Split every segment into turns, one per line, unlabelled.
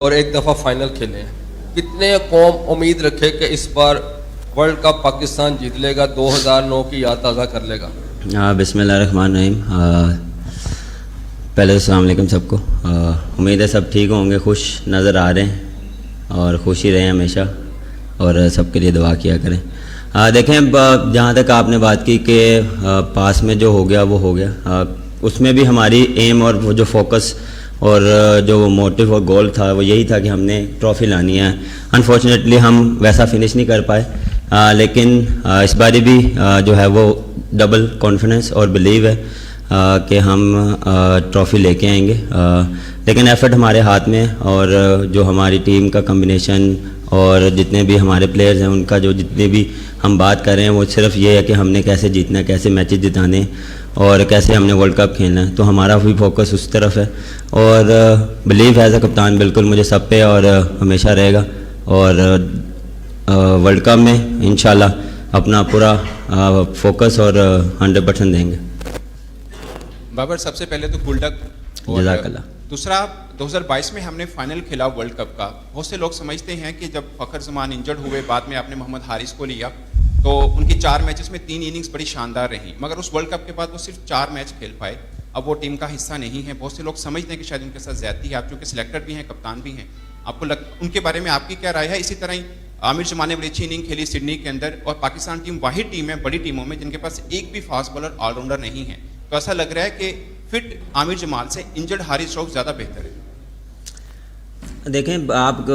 और एक दफ़ा फाइनल खेले हैं। कितने कौम उम्मीद रखे कि इस बार वर्ल्ड कप पाकिस्तान जीत लेगा, 2009 की याद ताज़ा कर लेगा?
बिस्मिल्लाहिर्रहमानिर्रहीम। पहले तो अस्सलाम वालेकुम सबको। उम्मीद है सब ठीक होंगे, खुश नज़र आ रहे हैं और खुश ही रहें हमेशा और सबके लिए दुआ किया करें। देखें, जहाँ तक आपने बात की कि पास में जो हो गया वो हो गया, उसमें भी हमारी एम और वो जो फोकस और जो मोटिव और गोल था वो यही था कि हमने ट्रॉफ़ी लानी है। अनफॉर्चुनेटली हम वैसा फिनिश नहीं कर पाए, लेकिन इस बारी भी जो है वो डबल कॉन्फिडेंस और बिलीव है कि हम ट्रॉफ़ी लेके आएंगे। लेकिन एफर्ट हमारे हाथ में है और जो हमारी टीम का कम्बिनेशन और जितने भी हमारे प्लेयर्स हैं उनका जो जितने भी हम बात कर रहे हैं वो सिर्फ ये है कि हमने कैसे जीतना है, कैसे मैचेस जिताने और कैसे हमने वर्ल्ड कप खेलना है। तो हमारा भी फोकस उस तरफ है और बिलीव एज अ कप्तान बिल्कुल मुझे सब पे और हमेशा रहेगा और वर्ल्ड कप में इंशाल्लाह अपना पूरा फोकस और 100% देंगे।
बाबर, सबसे पहले तो गुल्डक
जज़ाकल्लाह।
दूसरा, 2022 में हमने फाइनल खेला वर्ल्ड कप का। बहुत से लोग समझते हैं कि जब फ़खर जमान इंजर्ड हुए, बाद में आपने मोहम्मद हारिस को लिया, तो उनकी 4 मैचेस में 3 इनिंग्स बड़ी शानदार रही, मगर उस वर्ल्ड कप के बाद वो सिर्फ 4 मैच खेल पाए। अब वो टीम का हिस्सा नहीं है। बहुत से लोग समझते हैं कि शायद उनके साथ ज़्यादती है। आप चूँकि सिलेक्टर भी हैं, कप्तान भी हैं, आपको उनके बारे में आपकी क्या राय है? इसी तरह ही आमिर जमान ने बड़ी अच्छी इनिंग खेली सिडनी के अंदर, और पाकिस्तान टीम वाहिद टीम है बड़ी टीमों में जिनके पास एक भी फास्ट बॉलर ऑलराउंडर नहीं है। तो ऐसा लग रहा है कि फिट आमिर जमाल से इंजर्ड हारिस रऊफ ज़्यादा बेहतर है।
देखें, आप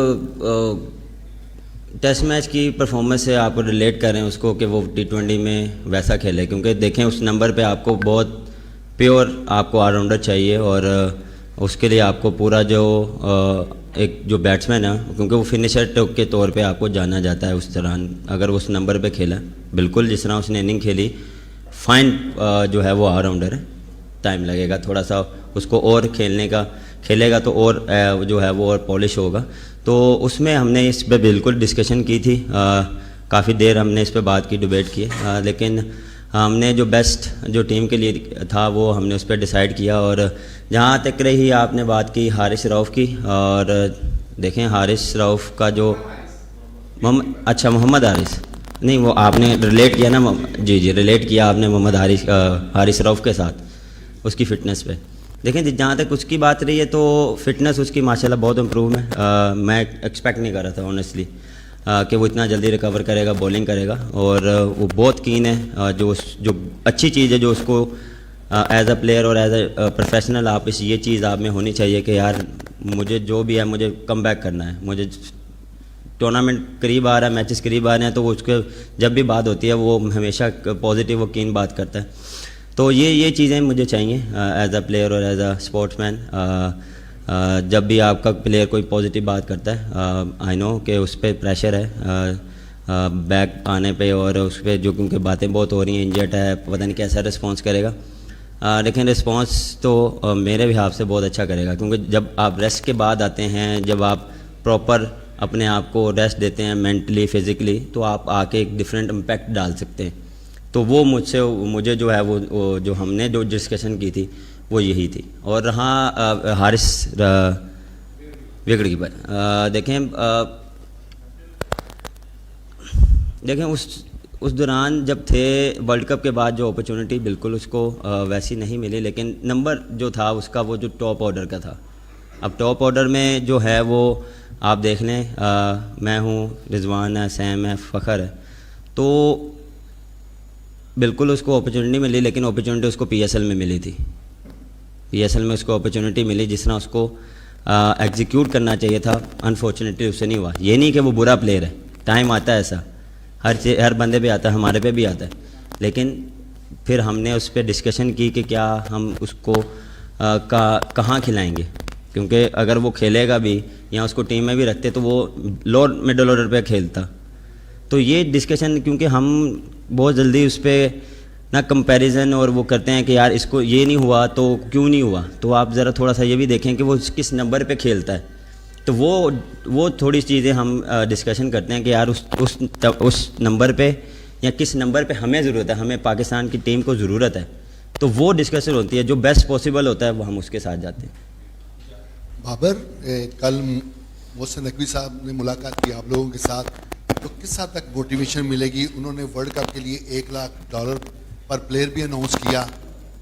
टेस्ट मैच की परफॉर्मेंस से आप रिलेट करें उसको कि वो T20 में वैसा खेले, क्योंकि देखें उस नंबर पे आपको बहुत प्योर आपको ऑलराउंडर चाहिए और उसके लिए आपको पूरा जो एक जो बैट्समैन है, क्योंकि वो फिनिशर के तौर पे आपको जाना जाता है उस तरह, अगर उस नंबर पे खेला बिल्कुल जिस तरह उसने इनिंग खेली, फाइन जो है वो ऑलराउंडर है। टाइम लगेगा थोड़ा सा उसको और खेलेगा तो और जो है वो और पॉलिश होगा। तो उसमें हमने इस पर बिल्कुल डिस्कशन की थी, काफ़ी देर हमने इस पर बात की, डिबेट की, लेकिन हमने जो बेस्ट जो टीम के लिए था वो हमने उस पर डिसाइड किया। और जहाँ तक रही आपने बात की हारिस रऊफ की, और देखें हारिस रऊफ का जो मोहम्मद हारिस नहीं, वो आपने रिलेट किया ना, जी रिलेट किया आपने मोहम्मद हारिस रऊफ के साथ उसकी फ़िटनेस पे। देखें, जहाँ तक उसकी बात रही है तो फ़िटनेस उसकी माशाल्लाह बहुत इम्प्रूव है। मैं एक्सपेक्ट नहीं कर रहा था ऑनेस्टली कि वो इतना जल्दी रिकवर करेगा, बॉलिंग करेगा, और वो बहुत कीन है। जो अच्छी चीज़ है जो उसको एज अ प्लेयर और एज अ प्रोफेशनल आप ये चीज़ आप में होनी चाहिए कि यार मुझे जो भी है मुझे कम बैक करना है, मुझे टूर्नामेंट करीब आ रहा है, मैचेस करीब आ रहे हैं, तो उसके जब भी बात होती है वो हमेशा पॉजिटिव और कीन बात करता है। तो ये चीज़ें मुझे चाहिए एज अ प्लेयर और एज अ स्पोर्ट्समैन। जब भी आपका प्लेयर कोई पॉजिटिव बात करता है, आई नो कि उस पर प्रेशर है बैक आने पे, और उस पर जो क्योंकि बातें बहुत हो रही हैं, इंजर्ड है, पता नहीं कैसा रिस्पॉन्स करेगा। लेकिन रिस्पॉन्स तो मेरे हिसाब से बहुत अच्छा करेगा, क्योंकि जब आप रेस्ट के बाद आते हैं, जब आप प्रॉपर अपने आप को रेस्ट देते हैं मेंटली फिज़िकली, तो आप आके एक डिफरेंट इम्पैक्ट डाल सकते हैं। तो वो मुझे जो है वो जो हमने जो डिस्कशन की थी वो यही थी। और रहा हारिस विकेट कीपर, देखें उस दौरान जब थे वर्ल्ड कप के बाद जो अपॉर्चुनिटी बिल्कुल उसको वैसी नहीं मिली, लेकिन नंबर जो था उसका वो जो टॉप ऑर्डर का था। अब टॉप ऑर्डर में जो है वो आप देख लें, मैं हूँ, रिजवान है, सैम है, फ़खर है, तो बिल्कुल उसको अपॉर्चुनिटी मिली, लेकिन अपॉर्चुनिटी उसको PSL में मिली थी। PSL में उसको अपॉर्चुनिटी मिली जिस तरह उसको एग्जीक्यूट करना चाहिए था, अनफॉर्चुनेटली उससे नहीं हुआ। ये नहीं कि वो बुरा प्लेयर है, टाइम आता है ऐसा, हर बंदे पे आता है, हमारे पे भी आता है, लेकिन फिर हमने उस पर डिस्कशन की कि क्या हम उसको कहाँ खिलाएंगे, क्योंकि अगर वो खेलेगा भी या उसको टीम में भी रखते तो वो लोअर मिडल ऑर्डर पे खेलता। तो ये डिस्कशन, क्योंकि हम बहुत जल्दी उस पर ना कंपैरिजन और वो करते हैं कि यार इसको ये नहीं हुआ तो क्यों नहीं हुआ, तो आप ज़रा थोड़ा सा ये भी देखें कि वो किस नंबर पे खेलता है। तो वो थोड़ी चीज़ें हम डिस्कशन करते हैं कि यार उस नंबर पे या किस नंबर पे हमें ज़रूरत है, हमें पाकिस्तान की टीम को ज़रूरत है, तो वो डिस्कशन होती है, जो बेस्ट पॉसिबल होता है वो हम उसके साथ जाते हैं।
बाबर, कल मोहसिन नकवी साहब ने मुलाकात की आप लोगों के साथ, तो किस हद तक मोटिवेशन मिलेगी? उन्होंने वर्ल्ड कप के लिए $1 लाख पर प्लेयर भी अनाउंस किया।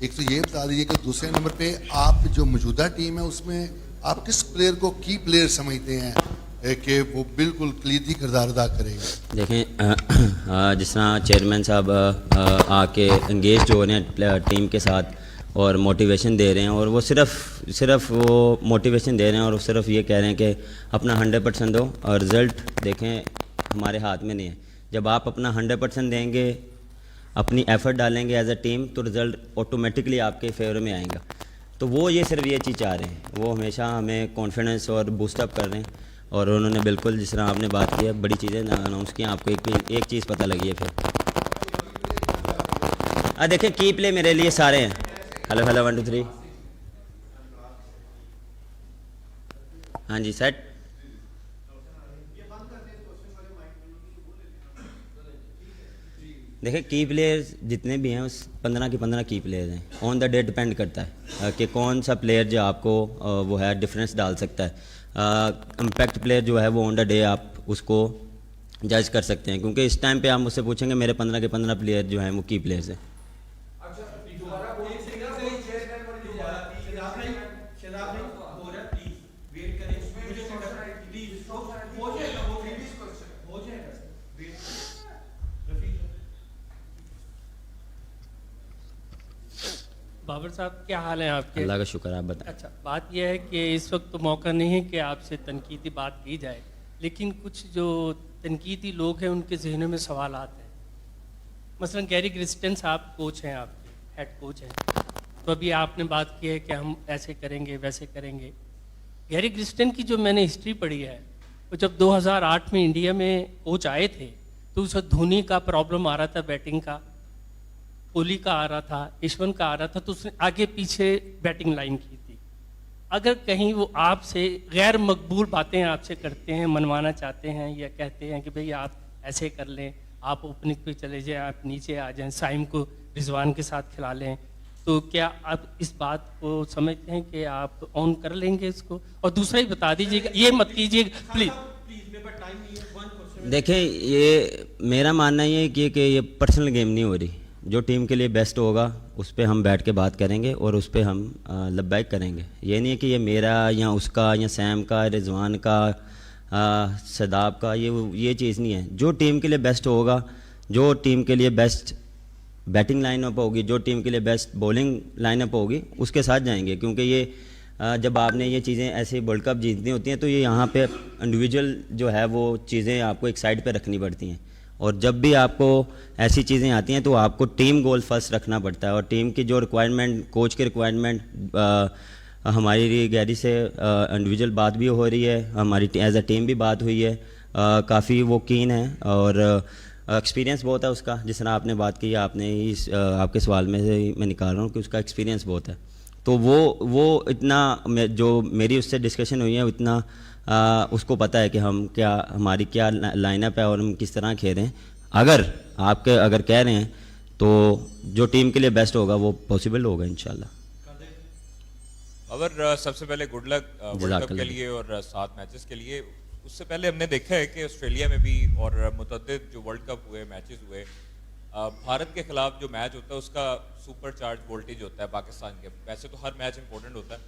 एक तो ये बता दीजिए कि दूसरे नंबर पे आप जो मौजूदा टीम है उसमें आप किस प्लेयर को की प्लेयर समझते हैं कि वो बिल्कुल कलीदी किरदार अदा करेगा?
देखें, जिस तरह चेयरमैन साहब आके इंगेज हो रहे हैं टीम के साथ और मोटिवेशन दे रहे हैं, और वो सिर्फ वो मोटिवेशन दे रहे हैं और सिर्फ ये कह रहे हैं कि अपना 100% दो और रिज़ल्ट देखें हमारे हाथ में नहीं है। जब आप अपना 100% देंगे, अपनी एफ़र्ट डालेंगे एज अ टीम, तो रिज़ल्ट ऑटोमेटिकली आपके फेवर में आएगा। तो वो ये सिर्फ ये चीज़ चाह रहे हैं, वो हमेशा हमें कॉन्फिडेंस और बूस्टअप कर रहे हैं। और उन्होंने बिल्कुल जिस तरह आपने बात की है, बड़ी चीज़ें अनाउंस की, आपको एक चीज़ पता लगी है। फिर देखिए की प्ले मेरे लिए सारे हैं। हेलो 1 2 3, हाँ जी सेट। देखिए की प्लेयर्स जितने भी हैं उस 15 के 15 की प्लेयर्स हैं। ऑन द डे डिपेंड करता है कि कौन सा प्लेयर जो आपको वो है डिफरेंस डाल सकता है। इम्पैक्ट प्लेयर जो है वो ऑन द डे आप उसको जज कर सकते हैं, क्योंकि इस टाइम पे आप मुझसे पूछेंगे मेरे 15 के 15 प्लेयर जो हैं वो की प्लेयर्स हैं।
बाबर साहब क्या हाल है आपके?
अल्लाह का शुक्र, आप बताएं।
अच्छा, बात यह है कि इस वक्त तो मौका नहीं है कि आपसे तनकीदी बात की जाए, लेकिन कुछ जो तनकीदी लोग हैं उनके जहनों में सवाल आते हैं। मसलन गैरी क्रिस्टन साहब कोच हैं, आपके हेड कोच हैं, तो अभी आपने बात की है कि हम ऐसे करेंगे वैसे करेंगे। गैरी क्रिस्टन की जो मैंने हिस्ट्री पढ़ी है, वो जब 2008 में इंडिया में कोच आए थे तो उस वक्त धोनी का प्रॉब्लम आ रहा था, बैटिंग का, कोहली का आ रहा था, यशवंत का आ रहा था, तो उसने आगे पीछे बैटिंग लाइन की थी। अगर कहीं वो आपसे गैर मकबूल बातें आपसे करते हैं, मनवाना चाहते हैं या कहते हैं कि भाई आप ऐसे कर लें, आप ओपनिंग पे चले जाएं, आप नीचे आ जाएं, साइम को रिजवान के साथ खिला लें, तो क्या आप इस बात को समझते हैं कि आप ऑन कर लेंगे इसको? और दूसरा ही बता दीजिएगा, ये मत कीजिएगा प्लीज़।
देखें, ये मेरा मानना ये है कि ये पर्सनल गेम नहीं हो रही। जो टीम के लिए बेस्ट होगा उस पर हम बैठ के बात करेंगे और उस पर हम लब्बैक करेंगे। ये नहीं है कि ये मेरा या उसका या सैम का, रिजवान का, सदाब का, ये चीज़ नहीं है। जो टीम के लिए बेस्ट होगा, जो टीम के लिए बेस्ट बैटिंग लाइनअप होगी, जो टीम के लिए बेस्ट बॉलिंग लाइनअप होगी, उसके साथ जाएंगे। क्योंकि ये जब आपने ये चीज़ें ऐसे वर्ल्ड कप जीतनी होती हैं तो ये यहाँ पे इंडिविजुअल जो है वो चीज़ें आपको एक साइड पे रखनी पड़ती हैं। और जब भी आपको ऐसी चीज़ें आती हैं तो आपको टीम गोल फर्स्ट रखना पड़ता है। और टीम की जो रिक्वायरमेंट, कोच की रिक्वायरमेंट, हमारी गैरी से इंडिविजुअल बात भी हो रही है, हमारी एज अ टीम भी बात हुई है। काफ़ी वो कीन है और एक्सपीरियंस बहुत है उसका। जिस तरह आपने बात की, आपने इस आपके सवाल में से मैं निकाल रहा हूँ कि उसका एक्सपीरियंस बहुत है। तो वो इतना जो मेरी उससे डिस्कशन हुई है उतना उसको पता है कि हम क्या, हमारी क्या लाइनअप है और हम किस तरह खेल रहे हैं। अगर कह रहे हैं तो जो टीम के लिए बेस्ट होगा वो पॉसिबल होगा इंशाल्लाह।
और सबसे पहले गुड लक वर्ल्ड कप के लिए और 7 मैचेस के लिए। उससे पहले हमने देखा है कि ऑस्ट्रेलिया में भी और मुतअद्दिद जो वर्ल्ड कप हुए, मैचेस हुए, भारत के खिलाफ जो मैच होता है उसका सुपर चार्ज वोल्टेज होता है पाकिस्तान के। वैसे तो हर मैच इंपॉर्टेंट होता है,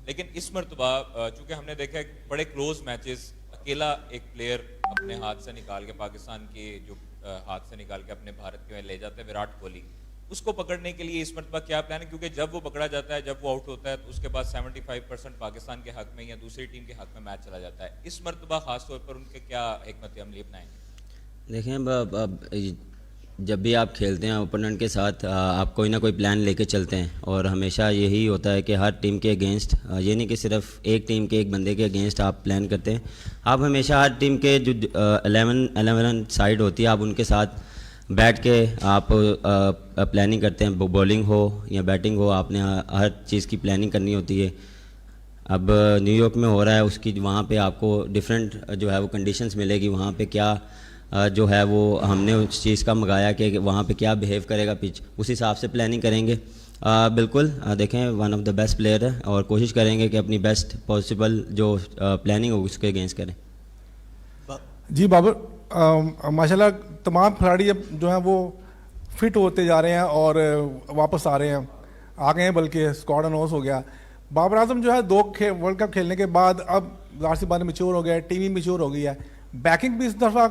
लेकिन इस मरतबा चूँकि हमने देखा है बड़े क्लोज मैचेस, अकेला एक प्लेयर अपने हाथ से निकाल के, पाकिस्तान के जो हाथ से निकाल के अपने भारत के में ले जाते हैं, विराट कोहली, उसको पकड़ने के लिए इस मरतबा क्या प्लान है? क्योंकि जब वो पकड़ा जाता है, जब वो आउट होता है, तो उसके बाद 75% पाकिस्तान के हक में या दूसरी टीम के हक में मैच चला जाता है। इस मरतबा खास तौर पर उनके क्या हिकमत अमली अपनाएंगे?
देखें, जब भी आप खेलते हैं ओपोनेंट के साथ, आप कोई ना कोई प्लान लेके चलते हैं और हमेशा यही होता है कि हर टीम के अगेंस्ट, ये नहीं कि सिर्फ एक टीम के एक बंदे के अगेंस्ट आप प्लान करते हैं। आप हमेशा हर टीम के जो 11 साइड होती है, आप उनके साथ बैठ के आप प्लानिंग करते हैं। बॉलिंग हो या बैटिंग हो, आपने हर चीज़ की प्लानिंग करनी होती है। अब न्यूयॉर्क में हो रहा है, उसकी वहाँ पे आपको डिफरेंट जो है वो कंडीशंस मिलेगी। वहाँ पे क्या जो है वो हमने उस चीज़ का मंगाया कि वहाँ पे क्या बिहेव करेगा पिच, उस हिसाब से प्लानिंग करेंगे। बिल्कुल देखें one of the best player है और कोशिश करेंगे कि अपनी बेस्ट पॉसिबल जो प्लानिंग हो उसके अगेंस्ट करें।
जी बाबर, माशाल्लाह तमाम खिलाड़ी अब जो हैं वो फिट होते जा रहे हैं और वापस आ रहे हैं, आ गए हैं, बल्कि स्क्वाड अनाउंस हो गया। बाबर आजम जो है वर्ल्ड कप खेलने के बाद अब ज़ाहिर सी बात मैच्योर हो गया है, टीम भी मैच्योर हो गई है, बैकिंग भी इस दफ़ा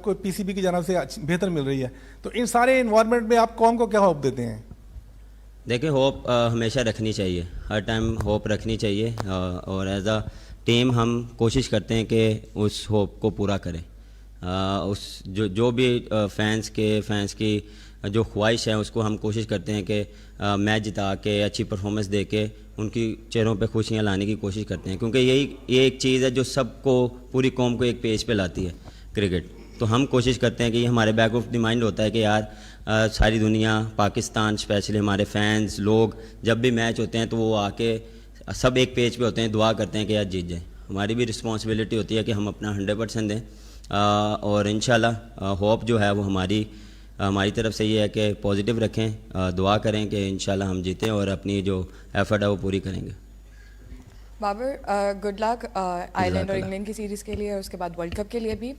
कोई पीसीबी की जानब से बेहतर मिल रही है, तो इन सारे इन्वायरमेंट में आप कौन को क्या होप देते हैं?
देखिए होप हमेशा रखनी चाहिए, हर टाइम होप रखनी चाहिए और एज अ टीम हम कोशिश करते हैं कि उस होप को पूरा करें। उस जो भी फैंस की जो ख्वाहिश है उसको हम कोशिश करते हैं कि मैच जिता के अच्छी परफॉर्मेंस दे के उनकी चेहरों पे खुशियां लाने की कोशिश करते हैं, क्योंकि ये एक चीज़ है जो सबको, पूरी कौम को एक पेज पे लाती है क्रिकेट। तो हम कोशिश करते हैं कि ये हमारे बैक ऑफ द माइंड होता है कि यार सारी दुनिया, पाकिस्तान स्पेशली हमारे फैंस लोग जब भी मैच होते हैं तो वो आके सब एक पेज पे होते हैं, दुआ करते हैं कि यार जीत जाए। हमारी भी रिस्पॉन्सिबिलिटी होती है कि हम अपना 100% दें और इंशाल्लाह होप जो है वो हमारी तरफ से ये है कि पॉजिटिव रखें, दुआ करें कि इंशाल्लाह हम जीतें और अपनी जो एफर्ट है वो पूरी करेंगे।
बाबर, गुड लक आयरलैंड और इंग्लैंड की सीरीज़ के लिए और उसके बाद वर्ल्ड कप के लिए भी।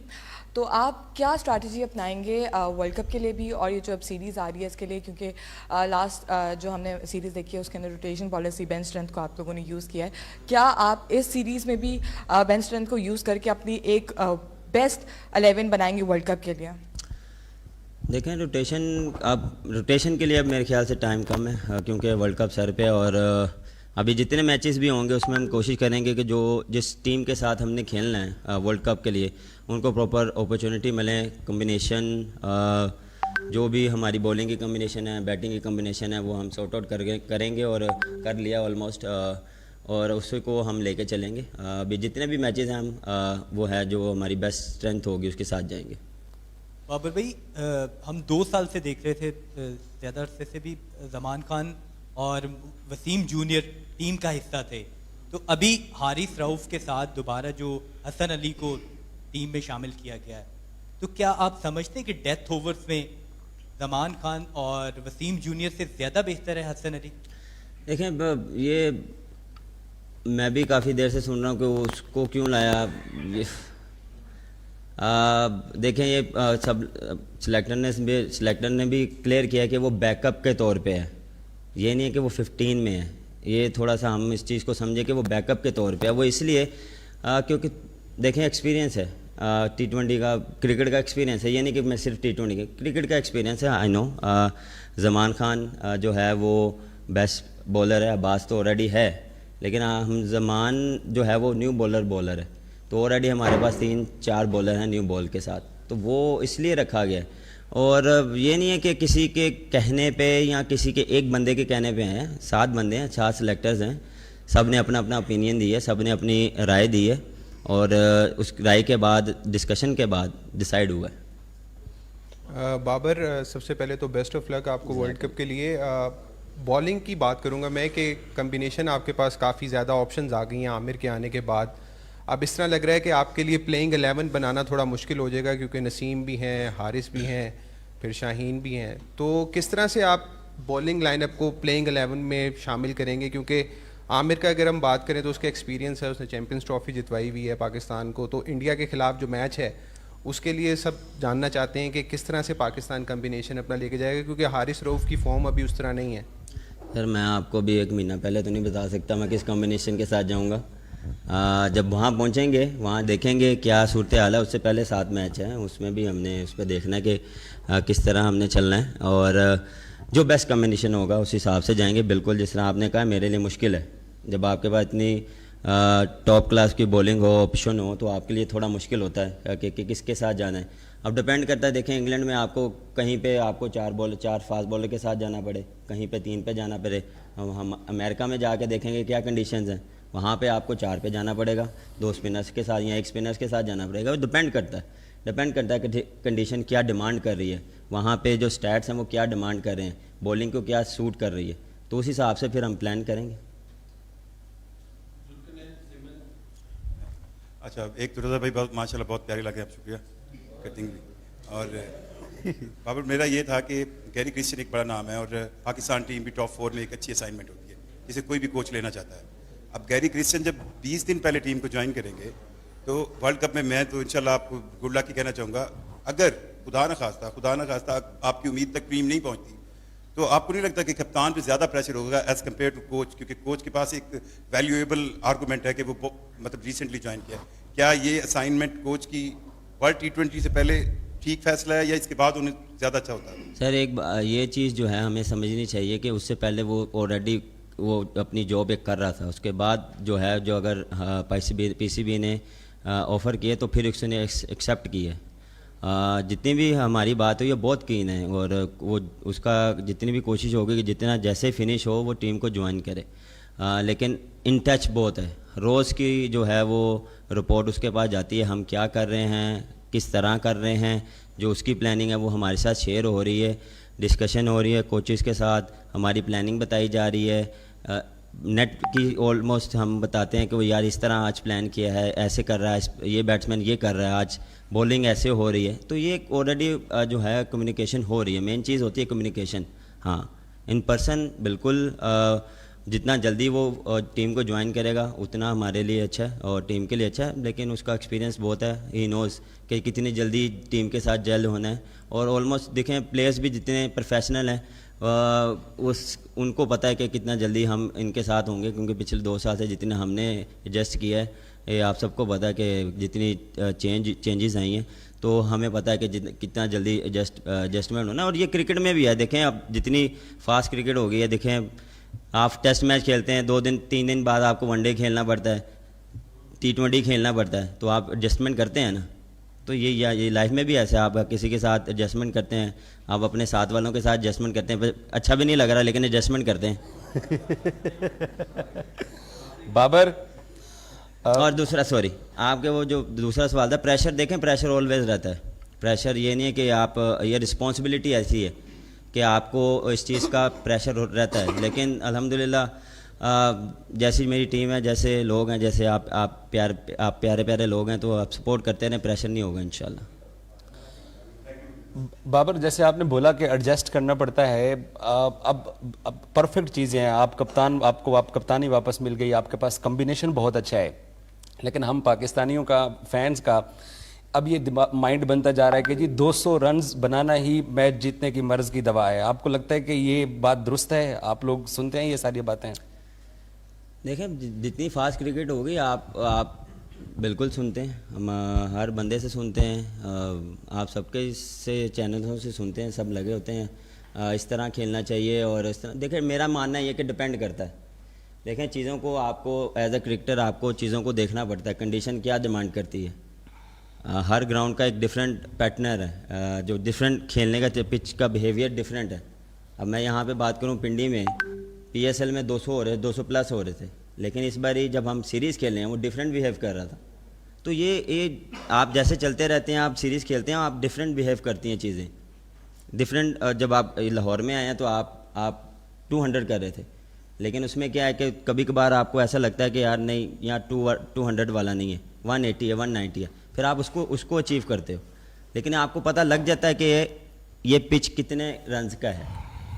तो आप क्या स्ट्रैटेजी अपनाएंगे वर्ल्ड कप के लिए भी और ये जो अब सीरीज़ आ रही है इसके लिए, क्योंकि लास्ट जो हमने सीरीज़ देखी है उसके अंदर रोटेशन पॉलिसी, बेंच स्ट्रेंथ को आप लोगों ने यूज़ किया है, क्या आप इस सीरीज़ में भी बेंच स्ट्रेंथ को यूज़ करके अपनी एक बेस्ट 11 बनाएंगे वर्ल्ड कप के लिए?
देखें रोटेशन के लिए अब मेरे ख्याल से टाइम कम है क्योंकि वर्ल्ड कप सर पे और अभी जितने मैचेस भी होंगे उसमें हम कोशिश करेंगे कि जिस टीम के साथ हमने खेलना है वर्ल्ड कप के लिए उनको प्रॉपर अपॉर्चुनिटी मिले, कॉम्बिनेशन जो भी हमारी बॉलिंग की कॉम्बिनेशन है, बैटिंग की कॉम्बिनेशन है वो हम सॉर्ट आउट करेंगे और कर लिया ऑलमोस्ट और उसी को हम लेके चलेंगे। अभी जितने भी मैचेस हैं हम वो है जो हमारी बेस्ट स्ट्रेंथ होगी उसके साथ जाएंगे।
बाबर भाई, हम 2 साल से देख रहे थे, ज़्यादा अरसे से भी ज़मान खान और वसीम जूनियर टीम का हिस्सा थे, तो अभी हारिस रऊफ के साथ दोबारा जो हसन अली को टीम में शामिल किया गया है, तो क्या आप समझते हैं कि डेथ ओवर्स में ज़मान खान और वसीम जूनियर से ज़्यादा बेहतर है हसन अली?
देखें ये मैं भी काफ़ी देर से सुन रहा हूँ कि उसको क्यों लाया। देखें ये सब सिलेक्टर ने भी क्लियर किया कि वो बैकअप के तौर पे है, ये नहीं है कि वो 15 में है। ये थोड़ा सा हम इस चीज़ को समझे कि वो बैकअप के तौर पे है। वो इसलिए क्योंकि देखें एक्सपीरियंस है, T20 का, क्रिकेट का एक्सपीरियंस है, ये नहीं कि मैं सिर्फ T20 का, क्रिकेट का एक्सपीरियंस है। आई नो ज़मान खान जो है वो बेस्ट बॉलर है, अब्बास तो ऑलरेडी है, लेकिन हम ज़मान जो है वो न्यू बॉलर है, तो ऑलरेडी हमारे पास 3-4 बॉलर हैं न्यू बॉल के साथ, तो वो इसलिए रखा गया। और ये नहीं है कि किसी के कहने पे या किसी के एक बंदे के कहने पे हैं, 7 बंदे हैं, 4 सिलेक्टर्स हैं, सब ने अपना अपना ओपिनियन दी है, सब ने अपनी राय दी है और उस राय के बाद डिस्कशन के बाद डिसाइड हुआ है।
बाबर, सबसे पहले तो बेस्ट ऑफ लक आपको वर्ल्ड कप के लिए। बॉलिंग की बात करूंगा मैं कि कम्बिनेशन आपके पास काफ़ी ज़्यादा ऑप्शंस आ गई हैं आमिर के आने के बाद। अब इस तरह लग रहा है कि आपके लिए प्लेइंग 11 बनाना थोड़ा मुश्किल हो जाएगा क्योंकि नसीम भी हैं, हारिस भी हैं, फिर शाहीन भी हैं, तो किस तरह से आप बॉलिंग लाइनअप को प्लेइंग 11 में शामिल करेंगे? क्योंकि आमिर का अगर हम बात करें तो उसका एक्सपीरियंस है, उसने चैम्पियंस ट्रॉफी जितवाई हुई है पाकिस्तान को, तो इंडिया के ख़िलाफ़ जो मैच है उसके लिए सब जानना चाहते हैं कि किस तरह से पाकिस्तान कम्बिनेशन अपना लेके जाएगा, क्योंकि हारिस रऊफ की फॉर्म अभी उस तरह नहीं है।
सर मैं आपको भी 1 महीना पहले तो नहीं बता सकता मैं किस कॉम्बिनेशन के साथ जाऊंगा। जब वहाँ पहुँचेंगे वहाँ देखेंगे क्या सूरत हाल है। उससे पहले 7 मैच हैं, उसमें भी हमने उस पर देखना है कि किस तरह हमने चलना है और जो बेस्ट कॉम्बिनेशन होगा उस हिसाब से जाएंगे। बिल्कुल जिस तरह आपने कहा मेरे लिए मुश्किल है, जब आपके पास इतनी टॉप क्लास की बॉलिंग हो, ऑप्शन हो, तो आपके लिए थोड़ा मुश्किल होता है कि किसके साथ जाना है। अब डिपेंड करता है, देखें इंग्लैंड में आपको कहीं पे आपको 4 फास्ट बॉलर के साथ जाना पड़े, कहीं पे 3 पे जाना पड़े। हम अमेरिका में जाके देखेंगे क्या कंडीशंस हैं, वहाँ पे आपको 4 पे जाना पड़ेगा, 2 स्पिनर्स के साथ या 1 स्पिनर्स के साथ जाना पड़ेगा। वो डिपेंड करता है कि कंडीशन क्या डिमांड कर रही है, वहाँ पे जो स्टैट्स हैं वो क्या डिमांड कर रहे हैं, बॉलिंग को क्या सूट कर रही है, तो उस हिसाब से फिर हम प्लान करेंगे।
अच्छा, एक तो रज़ा भाई बहुत माशाल्लाह बहुत प्यारी लगे, आप शुक्रिया कटिंग भी, और बाबर, मेरा ये था कि गैरी क्रिस्टियन एक बड़ा नाम है और पाकिस्तान टीम भी टॉप 4 में एक अच्छी असाइनमेंट होती है जिसे कोई भी कोच लेना चाहता है। अब गैरी क्रिस्टियन जब 20 दिन पहले टीम को ज्वाइन करेंगे तो वर्ल्ड कप में मैं तो इंशाल्लाह आपको गुड लक ही कहना चाहूँगा। अगर खुदा न खास्ता आपकी उम्मीद तक टीम नहीं पहुँचती तो आपको नहीं लगता कि कप्तान पे ज़्यादा प्रेशर होगा एज कम्पेयर टू कोच, क्योंकि कोच के पास एक वैल्यूएबल आर्गूमेंट है कि वो मतलब रिसेंटली ज्वाइन किया। क्या ये असाइनमेंट कोच की वर्ल्ड T20 से पहले ठीक फैसला है या इसके बाद उन्हें ज़्यादा अच्छा होता है?
सर ये चीज़ जो है हमें समझनी चाहिए कि उससे पहले वो ऑलरेडी वो अपनी जॉब एक कर रहा था, उसके बाद जो है जो अगर PCB ने ऑफ़र किए तो फिर उसने एक्सेप्ट की है। जितनी भी हमारी बात हुई है बहुत कीन है और वो उसका जितनी भी कोशिश होगी कि जितना जैसे फिनिश हो वो टीम को ज्वाइन करे, लेकिन इन टच बहुत है। रोज़ की जो है वो रिपोर्ट उसके पास जाती है, हम क्या कर रहे हैं, किस तरह कर रहे हैं, जो उसकी प्लानिंग है वो हमारे साथ शेयर हो रही है, डिस्कशन हो रही है कोचेस के साथ, हमारी प्लानिंग बताई जा रही है। नेट की ऑलमोस्ट हम बताते हैं कि वो यार इस तरह आज प्लान किया है, ऐसे कर रहा है, ये बैट्समैन ये कर रहा है, आज बॉलिंग ऐसे हो रही है। तो ये ऑलरेडी जो है कम्युनिकेशन हो रही है। मेन चीज़ होती है कम्युनिकेशन। हाँ, इन पर्सन बिल्कुल जितना जल्दी वो टीम को ज्वाइन करेगा उतना हमारे लिए अच्छा है और टीम के लिए अच्छा है, लेकिन उसका एक्सपीरियंस बहुत है। ही नोज़ कि कितनी जल्दी टीम के साथ जेल होना है और ऑलमोस्ट देखें प्लेयर्स भी जितने प्रोफेशनल हैं उनको पता है कि कितना जल्दी हम इनके साथ होंगे, क्योंकि पिछले 2 साल से जितने हमने एडजस्ट किया है ये आप सबको पता है कि जितनी चेंजेस आई हैं तो हमें पता है कि कितना जल्दी एडजस्टमेंट होना। और ये क्रिकेट में भी है, देखें अब जितनी फास्ट क्रिकेट हो गई है, देखें आप टेस्ट मैच खेलते हैं 2 दिन 3 दिन बाद आपको वनडे खेलना पड़ता है, T20 खेलना पड़ता है, तो आप एडजस्टमेंट करते हैं ना। तो ये लाइफ में भी ऐसा है, आप किसी के साथ एडजस्टमेंट करते हैं, आप अपने साथ वालों के साथ एडजस्टमेंट करते हैं, अच्छा भी नहीं लग रहा लेकिन एडजस्टमेंट करते हैं।
बाबर
और दूसरा सॉरी आपके वो जो दूसरा सवाल था, प्रेशर देखें, प्रेशर ऑलवेज रहता है। प्रेशर ये नहीं है कि आप ये रिस्पॉन्सिबिलिटी ऐसी है कि आपको इस चीज़ का प्रेशर रहता है, लेकिन अल्हम्दुलिल्लाह जैसी मेरी टीम है, जैसे लोग हैं, जैसे आप प्यारे प्यारे लोग हैं, तो आप सपोर्ट करते रहें, प्रेशर नहीं होगा इंशाल्लाह।
बाबर, जैसे आपने बोला कि एडजस्ट करना पड़ता है, अब परफेक्ट चीज़ें हैं, आप कप्तानी वापस मिल गई, आपके पास कम्बिनेशन बहुत अच्छा है, लेकिन हम पाकिस्तानियों का, फैंस का अब ये माइंड बनता जा रहा है कि जी 200 रन्स बनाना ही मैच जीतने की मर्ज़ की दवा है। आपको लगता है कि ये बात दुरुस्त है? आप लोग सुनते हैं ये सारी बातें?
देखें, जितनी फास्ट क्रिकेट होगी आप बिल्कुल सुनते हैं, हम हर बंदे से सुनते हैं, आप सबके से चैनलों से सुनते हैं, सब लगे होते हैं इस तरह खेलना चाहिए और इस तरह। देखें, मेरा मानना ये कि डिपेंड करता है। देखें, चीज़ों को आपको एज अ क्रिकेटर आपको चीज़ों को देखना पड़ता है, कंडीशन क्या डिमांड करती है। हर ग्राउंड का एक डिफरेंट पैटर्नर है, जो डिफरेंट खेलने का पिच का बिहेवियर डिफरेंट है। अब मैं यहाँ पे बात करूँ, पिंडी में PSL में 200 हो रहे, 200 प्लस हो रहे थे, लेकिन इस बार जब हम सीरीज़ खेल रहे हैं वो डिफरेंट बिहेव कर रहा था। तो ये आप जैसे चलते रहते हैं, आप सीरीज़ खेलते हैं, आप डिफरेंट बिहेव करती हैं चीज़ें डिफरेंट। जब आप लाहौर में आए हैं तो आप 200 कर रहे थे, लेकिन उसमें क्या है कि कभी कभार आपको ऐसा लगता है कि यार नहीं, यहाँ 200 वाला नहीं है, 180 है, 190 है, फिर आप उसको अचीव करते हो। लेकिन आपको पता लग जाता है कि ये पिच कितने रन्स का है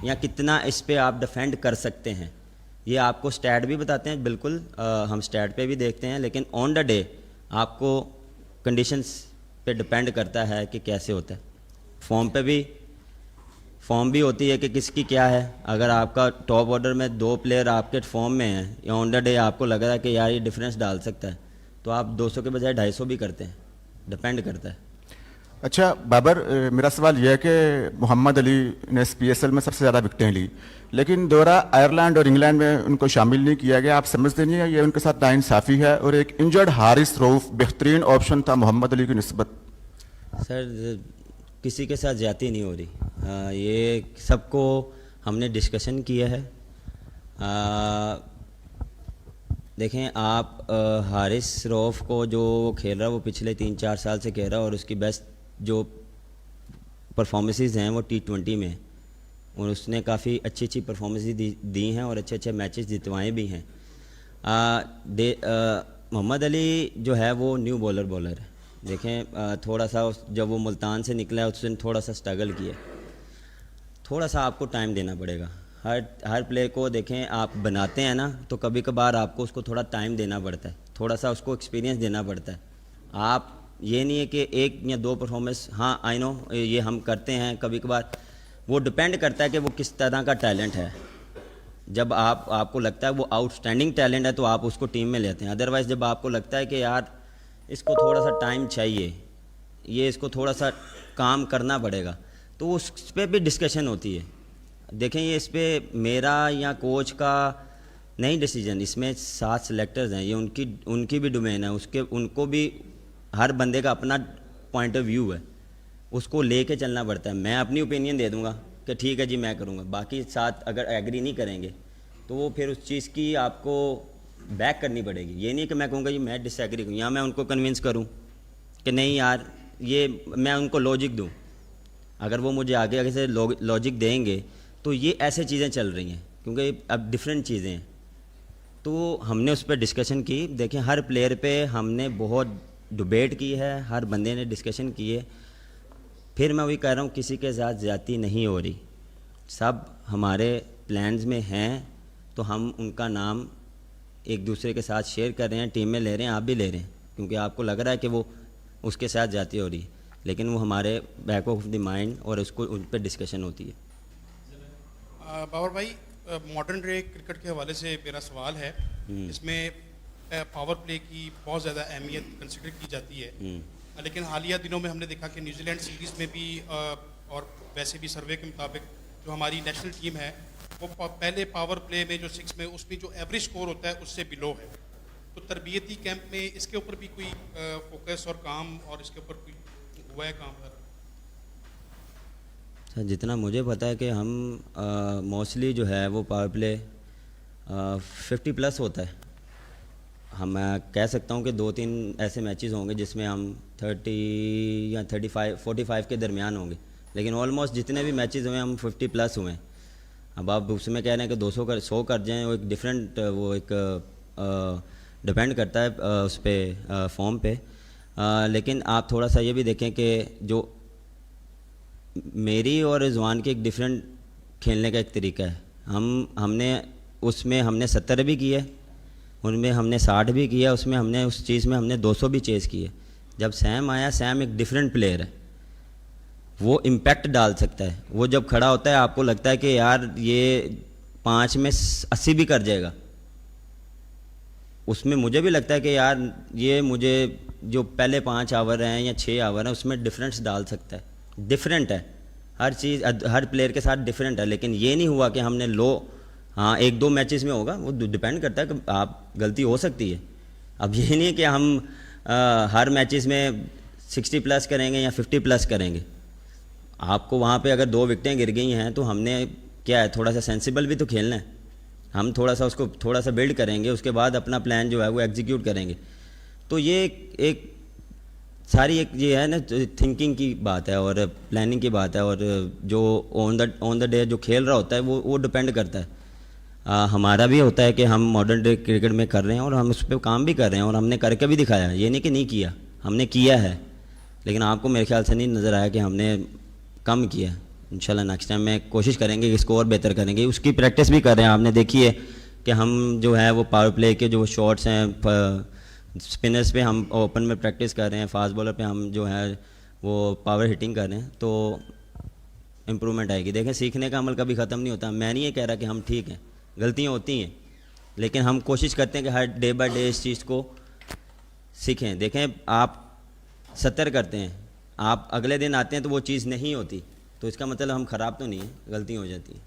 या कितना इस पर आप डिफेंड कर सकते हैं। ये आपको स्टैट भी बताते हैं, बिल्कुल हम स्टैट पे भी देखते हैं, लेकिन ऑन द डे आपको कंडीशंस पे डिपेंड करता है कि कैसे होता है। फॉर्म भी होती है कि किसकी क्या है। अगर आपका टॉप ऑर्डर में 2 प्लेयर आपके फॉर्म में हैं या ऑन द डे आपको लग रहा है कि यार ये डिफरेंस डाल सकता है, तो आप 200 के बजाय 250 भी करते हैं, डिपेंड करता है।
अच्छा बाबर, मेरा सवाल यह है कि मोहम्मद अली ने PSL में सबसे ज़्यादा विकेटें ली, लेकिन दौरा आयरलैंड और इंग्लैंड में उनको शामिल नहीं किया गया। आप समझते नहीं है ये उनके साथ नाइंसाफ़ी है? और एक इंजर्ड हारिस रऊफ बेहतरीन ऑप्शन था मोहम्मद अली की निस्बत।
सर, किसी के साथ ज़्यादती नहीं हो रही, ये सबको हमने डिस्कशन किया है। देखें, आप हारिस रऊफ को जो खेल रहा है वो पिछले 3-4 साल से खेल रहा है और उसकी बेस्ट जो परफॉर्मेंसेस हैं वो T20 में, और उसने काफ़ी अच्छी परफॉर्मेंस दी हैं और अच्छे मैचेस जितवाए भी हैं। मोहम्मद अली जो है वो न्यू बॉलर है, देखें थोड़ा सा जब वो मुल्तान से निकला है उसने थोड़ा सा स्ट्रगल किया, थोड़ा सा आपको टाइम देना पड़ेगा। हर प्लेयर को देखें आप बनाते हैं ना, तो कभी कभार आपको उसको थोड़ा टाइम देना पड़ता है, थोड़ा सा उसको एक्सपीरियंस देना पड़ता है। आप ये नहीं है कि 1 या 2 परफॉर्मेंस, हाँ आई नो ये हम करते हैं कभी कभार, वो डिपेंड करता है कि वो किस तरह का टैलेंट है। जब आपको लगता है वो आउटस्टैंडिंग टैलेंट है तो आप उसको टीम में लेते हैं। अदरवाइज़ जब आपको लगता है कि यार इसको थोड़ा सा टाइम चाहिए, ये इसको थोड़ा सा काम करना पड़ेगा, तो उस पर भी डिस्कशन होती है। देखें ये इस पर मेरा या कोच का नहीं डिसीजन, इसमें 7 सेलेक्टर्स हैं, ये उनकी भी डोमेन है, उनको भी हर बंदे का अपना पॉइंट ऑफ व्यू है, उसको लेके चलना पड़ता है। मैं अपनी ओपिनियन दे दूंगा कि ठीक है जी मैं करूंगा, बाकी 7 अगर एग्री नहीं करेंगे तो वो फिर उस चीज़ की आपको बैक करनी पड़ेगी। ये नहीं कि मैं कहूँगा जी मैं डिसएग्री करूँ या मैं उनको कन्विंस करूँ कि नहीं यार ये, मैं उनको लॉजिक दूँ। अगर वो मुझे आगे से लॉजिक देंगे तो ये ऐसे चीज़ें चल रही हैं, क्योंकि अब डिफरेंट चीज़ें हैं, तो हमने उस पर डिस्कशन की। देखें हर प्लेयर पे हमने बहुत डिबेट की है, हर बंदे ने डिस्कशन की है। फिर मैं वही कह रहा हूँ किसी के साथ ज़्यादती नहीं हो रही, सब हमारे प्लान्स में हैं, तो हम उनका नाम एक दूसरे के साथ शेयर कर रहे हैं, टीम में ले रहे हैं, आप भी ले रहे हैं, क्योंकि आपको लग रहा है कि वो उसके साथ ज़्यादती हो रही है, लेकिन वो हमारे बैक ऑफ द माइंड और उसको उन पर डिस्कशन होती है।
बाबर भाई, मॉडर्न डे क्रिकेट के हवाले से मेरा सवाल है, इसमें पावर प्ले की बहुत ज़्यादा अहमियत कंसिडर की जाती है, लेकिन हालिया दिनों में हमने देखा कि न्यूजीलैंड सीरीज़ में भी और वैसे भी सर्वे के मुताबिक जो हमारी नेशनल टीम है वो पहले पावर प्ले में जो 6 में उसमें जो एवरेज स्कोर होता है उससे बिलो है। तो तरबियती कैंप में इसके ऊपर भी कोई फोकस और काम, और इसके ऊपर कोई हुआ है काम?
सर जितना मुझे पता है कि हम मोस्टली जो है वो पावर प्ले 50+ होता है। हम कह सकता हूँ कि 2-3 ऐसे मैचेस होंगे जिसमें हम 30 या 45 के दरमियान होंगे, लेकिन ऑलमोस्ट जितने भी मैचेस हुए हम 50+ हुए हैं। अब आप उसमें कह रहे हैं कि 100 कर जाएँ, वो एक डिफरेंट, वो एक डिपेंड करता है उस पर फॉर्म पे। लेकिन आप थोड़ा सा ये भी देखें कि जो मेरी और रिजवान के एक डिफरेंट खेलने का एक तरीका है। हमने 70 भी किए, उनमें हमने 60 भी किया, उसमें हमने उस चीज़ में हमने 200 भी चेज़ किए। जब सैम आया, सैम एक डिफरेंट प्लेयर है, वो इम्पैक्ट डाल सकता है। वो जब खड़ा होता है आपको लगता है कि यार ये 5 में 80 भी कर जाएगा। उसमें मुझे भी लगता है कि यार ये मुझे जो पहले 5 ओवर हैं या 6 ओवर हैं उसमें डिफरेंस डाल सकता है। डिफरेंट है हर चीज़, हर प्लेयर के साथ डिफरेंट है। लेकिन ये नहीं हुआ कि हमने हाँ 1-2 मैचेस में होगा, वो डिपेंड करता है कि आप गलती हो सकती है। अब ये नहीं कि हम हर मैचेस में 60+ करेंगे या 50+ करेंगे। आपको वहाँ पे अगर 2 विकेटें गिर गई हैं तो हमने क्या है, थोड़ा सा सेंसिबल भी तो खेलना है। हम थोड़ा सा उसको थोड़ा सा बिल्ड करेंगे, उसके बाद अपना प्लान जो है वो एग्जीक्यूट करेंगे। तो ये एक सारी एक ये है ना थिंकिंग की बात है और प्लानिंग की बात है, और जो ऑन द डे जो खेल रहा होता है वो डिपेंड करता है। हमारा भी होता है कि हम मॉडर्न डे क्रिकेट में कर रहे हैं और हम उस पर काम भी कर रहे हैं और हमने करके भी दिखाया है। ये नहीं कि नहीं किया, हमने किया है, लेकिन आपको मेरे ख्याल से नहीं नज़र आया कि हमने कम किया। इंशाल्लाह नेक्स्ट टाइम में कोशिश करेंगे कि स्कोर बेहतर करेंगे। उसकी प्रैक्टिस भी कर रहे हैं। आपने देखी है कि हम जो है वो पावर प्ले के जो शॉट्स हैं, स्पिनर्स पे हम ओपन में प्रैक्टिस कर रहे हैं, फास्ट बॉलर पे हम जो है वो पावर हिटिंग कर रहे हैं, तो इम्प्रूवमेंट आएगी। देखें सीखने का अमल कभी ख़त्म नहीं होता। मैं नहीं ये कह रहा कि हम ठीक हैं, गलतियाँ होती हैं, लेकिन हम कोशिश करते हैं कि हर डे बाय डे इस चीज़ को सीखें। देखें आप 70 करते हैं, आप अगले दिन आते हैं तो वो चीज़ नहीं होती, तो इसका मतलब हम ख़राब तो नहीं है, गलती हो जाती है।